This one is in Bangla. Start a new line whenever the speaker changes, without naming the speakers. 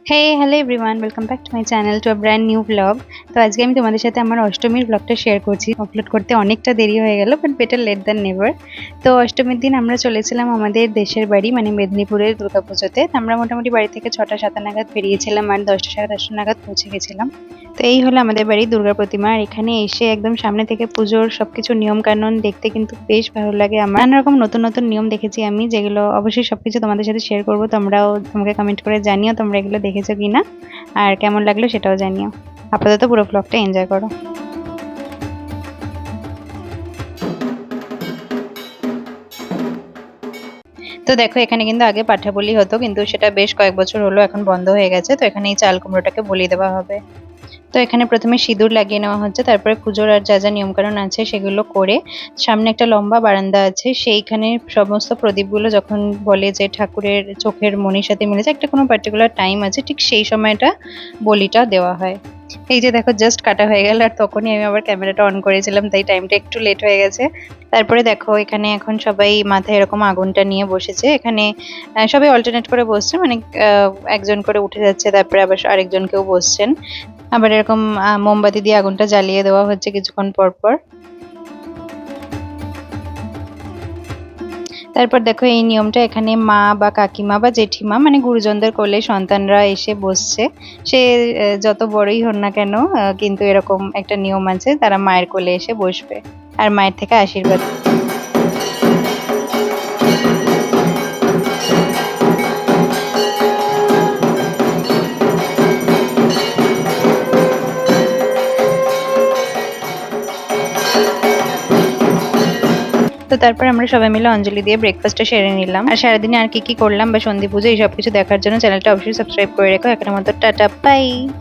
Hey hello everyone, welcome back to my channel to a brand new blog. তো আজকে আমি তোমাদের সাথে আমার অষ্টমীর ব্লগটা শেয়ার করছি। আপলোড করতে অনেকটা দেরি হয়ে গেল, but better late than never. তো অষ্টমীর দিন আমরা চলেছিলাম আমাদের দেশের বাড়ি, মানে মেদিনীপুরের দুর্গাপুজোতে। আমরা মোটামুটি বাড়ি থেকে 6টা 7টা নাগাদ বেরিয়েছিলাম আর 10টা 10টা নাগাদ পৌঁছে গেছিলাম। তো এই হলো আমাদের বাড়ির দুর্গা প্রতিমা। আর এখানে এসে একদম সামনে থেকে পুজোর সবকিছু নিয়ম কানুন দেখতে কিন্তু বেশ ভালো লাগে আমার। নানা রকম নতুন নতুন নিয়ম দেখেছি আমি, যেগুলো অবশ্যই সবকিছু তোমাদের সাথে শেয়ার করবো। তোমরাও আমাকে কমেন্ট করে জানিও তোমরা এগুলো দেখেছো কিনা আর কেমন লাগলো সেটাও জানিও। আপাতত পুরো ব্লগটা এনজয় করো। তো দেখো, এখানে কিন্তু আগে পাঠা বলি হতো, কিন্তু সেটা বেশ কয়েক বছর হলো এখন বন্ধ হয়ে গেছে। তো এখানে এই চাল কুমড়োটাকে বলি দেওয়া হবে। তো এখানে প্রথমে সিঁদুর লাগিয়ে নেওয়া হচ্ছে, তারপরে পুজোর আর যা যা নিয়মকানুন আছে সেগুলো করে সামনে একটা লম্বা বারান্দা আছে, সেইখানে সমস্ত প্রদীপগুলো যখন বলে যে ঠাকুরের চোখের মণির সাথে মিলেছে, একটা কোনো পার্টিকুলার টাইম আছে, ঠিক সেই সময়টা বলিটা দেওয়া হয়। এই যে দেখো, জাস্ট কাটা হয়ে গেল আর তখনই আমি আবার ক্যামেরাটা অন করেছিলাম, তাই টাইমটা একটু লেট হয়ে গেছে। তারপরে দেখো, এখানে এখন সবাই মাথায় এরকম আগুনটা নিয়ে বসেছে। এখানে সবাই অল্টারনেট করে বসছে, মানে একজন করে উঠে যাচ্ছে, তারপরে আবার আরেকজন কেউ বসছেন। আবার এরকম মোমবাতি দিয়ে আগুনটা জ্বালিয়ে দেওয়া হচ্ছে কিছুক্ষণ পর পর। তারপর দেখো, এই নিয়মটা এখানে মা বা কাকিমা বা জেঠিমা, মানে গুরুজনদের কোলে সন্তানরা এসে বসছে। সে যত বড়ই হন না কেন, কিন্তু এরকম একটা নিয়ম আছে, তারা মায়ের কোলে এসে বসবে আর মায়ের থেকে আশীর্বাদ। তো তারপর আমরা সবাই মিলে অঞ্জলি দিয়ে ব্রেকফাস্টটা সেরে নিলাম। আর সারাদিনে আর কি কি করলাম বা সন্ধি পুজো, এই সব কিছু দেখার জন্য চ্যানেলটা অবশ্যই সাবস্ক্রাইব করে রেখো। এখনের মতো টাটা, বাই।